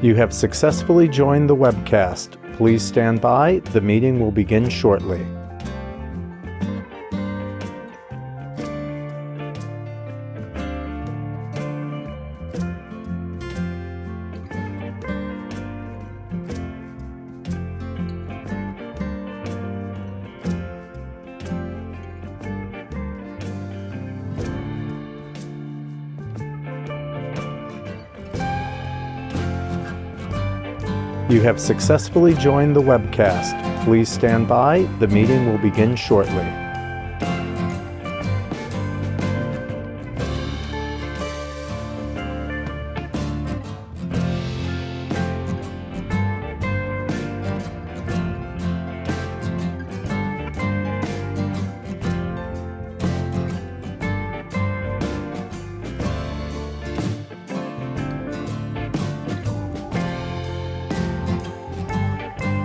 You have successfully joined the webcast. Please stand by. The meeting will begin shortly. You have successfully joined the webcast. Please stand by. The meeting will begin shortly.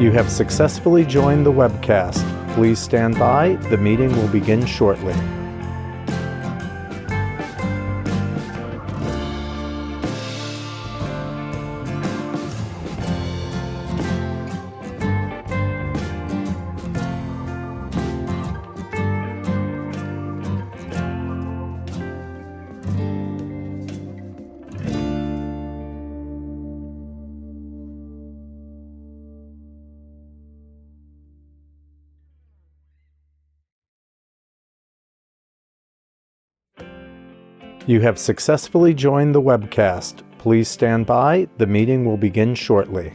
You have successfully joined the webcast. Please stand by. The meeting will begin shortly. You have successfully joined the webcast. Please stand by. The meeting will begin shortly.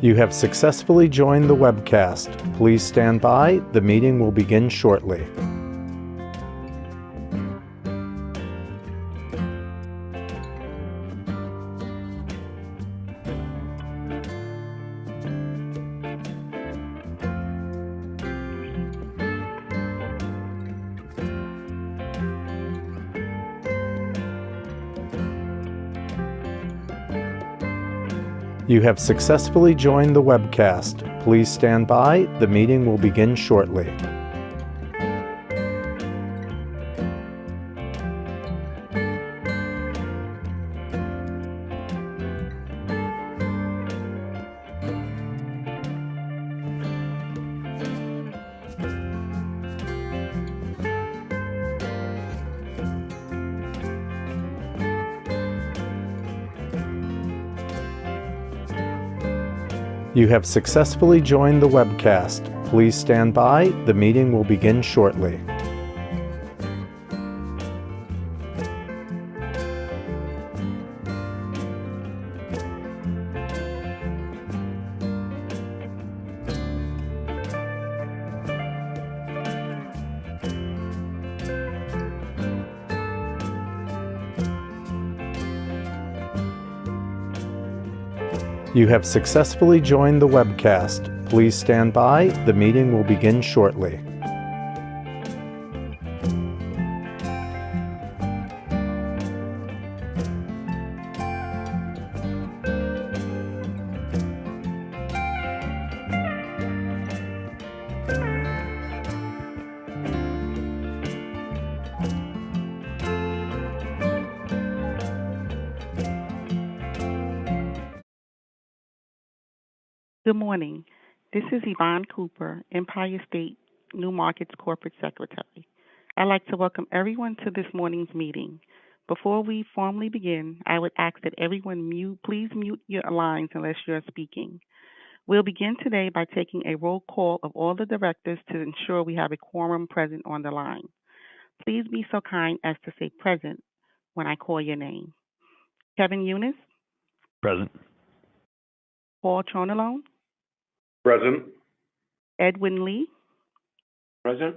You have successfully joined the webcast. Please stand by. The meeting will begin shortly. You have successfully joined the webcast. Please stand by. The meeting will begin shortly. You have successfully joined the webcast. Please stand by. The meeting will begin shortly. You have successfully joined the webcast. Please stand by. The meeting will begin shortly. Good morning. This is Yvonne Cooper, Empire State New Markets Corporate Secretary. I'd like to welcome everyone to this morning's meeting. Before we formally begin, I would ask that everyone please mute your lines unless you're speaking. We'll begin today by taking a roll call of all the directors to ensure we have a quorum present on the line. Please be so kind as to say present when I call your name. Kevin Eunice, Present. Paul Tronalone, Present. Edwin Lee. Present.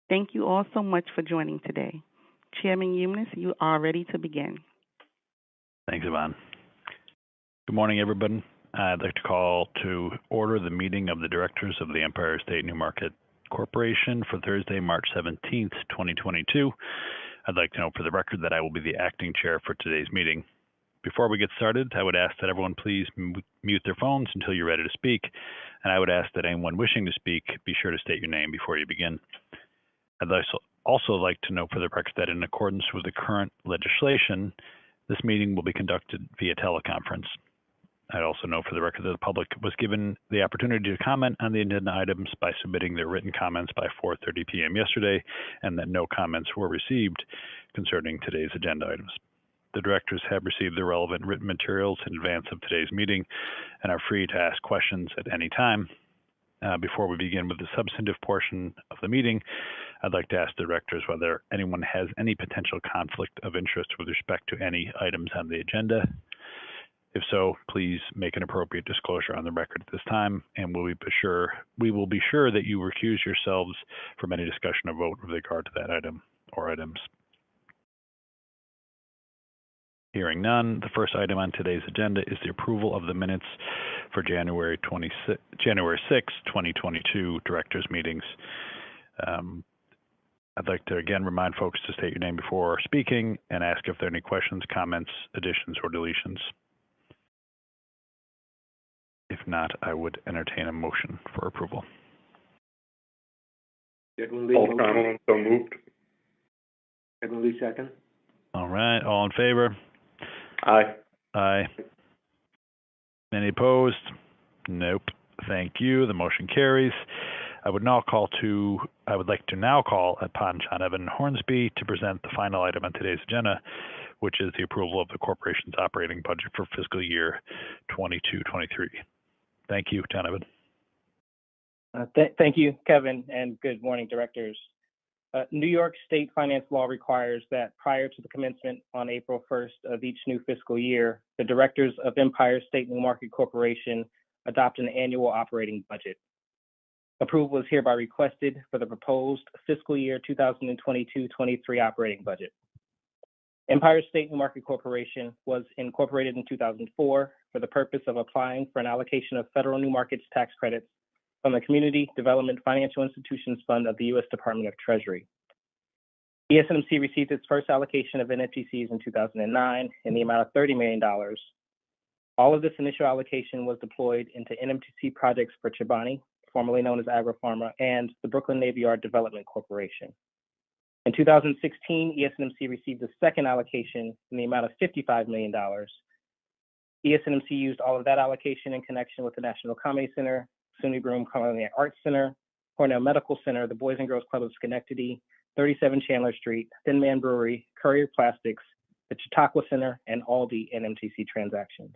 Thank you all so much for joining today. Chairman Eunice, you are ready to begin. Thanks, Yvonne. Good morning, everybody. I'd like to call to order the meeting of the directors of the Empire State New Market Corporation for Thursday, March 17th, 2022. I'd like to note for the record that I will be the acting chair for today's meeting. Before we get started, I would ask that everyone please mute their phones until you're ready to speak, and I would ask that anyone wishing to speak be sure to state your name before you begin. I'd also like to note for the record that in accordance with the current legislation, this meeting will be conducted via teleconference. I'd also note for the record that the public was given the opportunity to comment on the agenda items by submitting their written comments by 4:30 p.m. yesterday, and that no comments were received concerning today's agenda items. The directors have received the relevant written materials in advance of today's meeting and are free to ask questions at any time. Before we begin with the substantive portion of the meeting, I'd like to ask the directors whether anyone has any potential conflict of interest with respect to any items on the agenda. If so, please make an appropriate disclosure on the record at this time, and we will be sure that you recuse yourselves from any discussion or vote with regard to that item or items. Hearing none, the first item on today's agenda is the approval of the minutes for January 6, 2022 directors meetings. I'd like to again remind folks to state your name before speaking and ask if there are any questions, comments, additions, or deletions. If not, I would entertain a motion for approval. Edwin Lee. O'Connell, so moved. Edwin Lee, second. All right, all in favor? Aye. Aye. Any opposed? Nope. Thank you. The motion carries. I would like to now call upon John Evan Hornsby to present the final item on today's agenda, which is the approval of the corporation's operating budget for fiscal year 22-23. Thank you, John Evan. Thank you, Kevin, and good morning, directors. New York State finance law requires that prior to the commencement on April 1st of each new fiscal year, the directors of Empire State New Market Corporation adopt an annual operating budget. Approval is hereby requested for the proposed fiscal year 2022-23 operating budget. Empire State New Market Corporation was incorporated in 2004 for the purpose of applying for an allocation of federal New Markets tax credits from the Community Development Financial Institutions Fund of the U.S. Department of Treasury. ESNMC received its first allocation of NFTCs in 2009 in the amount of $30 million. All of this initial allocation was deployed into NMTC projects for Chobani, formerly known as AgriPharma, and the Brooklyn Navy Yard Development Corporation. In 2016, ESNMC received the second allocation in the amount of $55 million. ESNMC used all of that allocation in connection with the National Comedy Center, SUNY Broome Culinary Arts Center, Cornell Medical Center, the Boys and Girls Club of Schenectady, 37 Chandler Street, Thin Man Brewery, Courier Plastics, the Chautauqua Center, and all the NMTC transactions.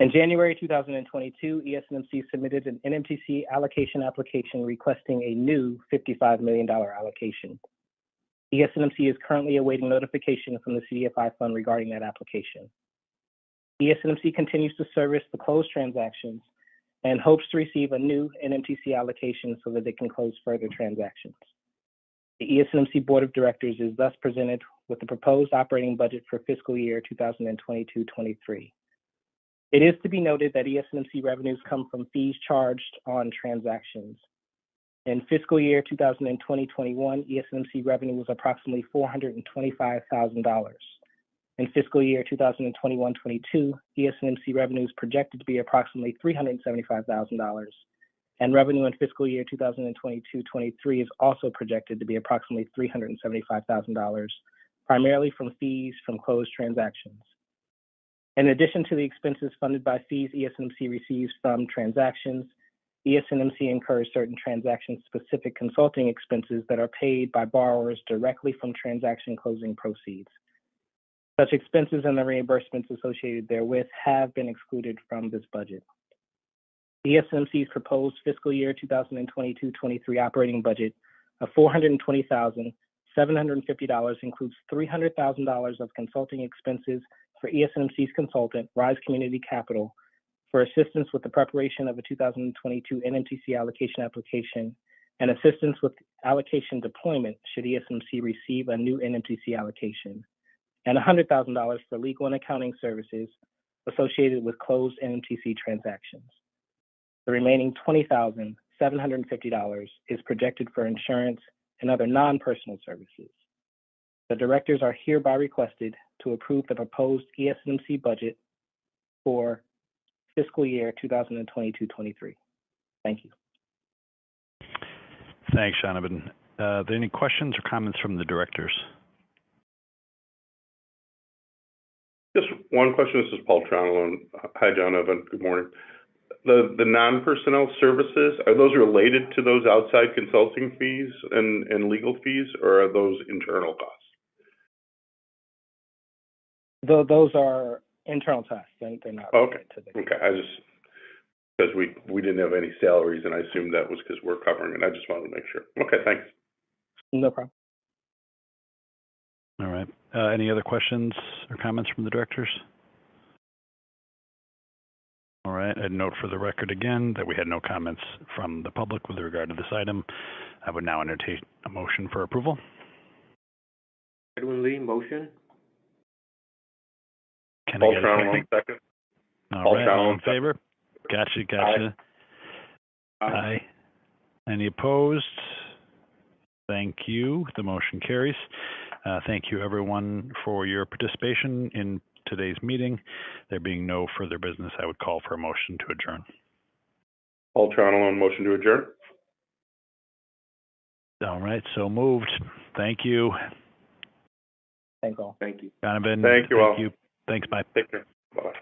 In January 2022, ESNMC submitted an NMTC allocation application requesting a new $55 million allocation. ESNMC is currently awaiting notification from the CDFI fund regarding that application. ESNMC continues to service the closed transactions and hopes to receive a new NMTC allocation so that they can close further transactions. The ESNMC Board of Directors is thus presented with the proposed operating budget for fiscal year 2022-23. It is to be noted that ESNMC revenues come from fees charged on transactions. In fiscal year 2020-21, ESNMC revenue was approximately $425,000. In fiscal year 2021-22, ESNMC revenue is projected to be approximately $375,000, and revenue in fiscal year 2022-23 is also projected to be approximately $375,000, primarily from fees from closed transactions. In addition to the expenses funded by fees ESNMC receives from transactions, ESNMC incurs certain transaction-specific consulting expenses that are paid by borrowers directly from transaction closing proceeds. Such expenses and the reimbursements associated therewith have been excluded from this budget. ESNMC's proposed fiscal year 2022-23 operating budget of $420,750 includes $300,000 of consulting expenses for ESNMC's consultant, Rise Community Capital, for assistance with the preparation of a 2022 NMTC allocation application and assistance with allocation deployment should ESNMC receive a new NMTC allocation, and $100,000 for legal and accounting services associated with closed NMTC transactions. The remaining $20,000 $750 is projected for insurance and other non-personal services. The directors are hereby requested to approve the proposed ESMC budget for fiscal year 2022-23. Thank you. Thanks, Jonathan. Are there any questions or comments from the directors? Just one question. This is Paul Tronello. Hi, Jonathan. Good morning. The non-personnel services, are those related to those outside consulting fees and legal fees, or are those internal costs? Those are internal tests, and they're not related to the. Okay. I just, because we didn't have any salaries, and I assumed that was because we're covering it. I just wanted to make sure. Okay, thanks. No problem. All right. Any other questions or comments from the directors? All right. I'd note for the record again that we had no comments from the public with regard to this item. I would now entertain a motion for approval. Edwin Lee, motion. Can I Paul get a Tronello, second? second. All right. All in favor? Gotcha. Aye. Any opposed? Thank you. The motion carries. Thank you, everyone, for your participation in today's meeting. There being no further business, I would call for a motion to adjourn. Paul Tronello, motion to adjourn. All right. So moved. Thank you. Thanks all. Thank you. Donovan. Thank you all. Thanks. Bye. Take care. Bye-bye.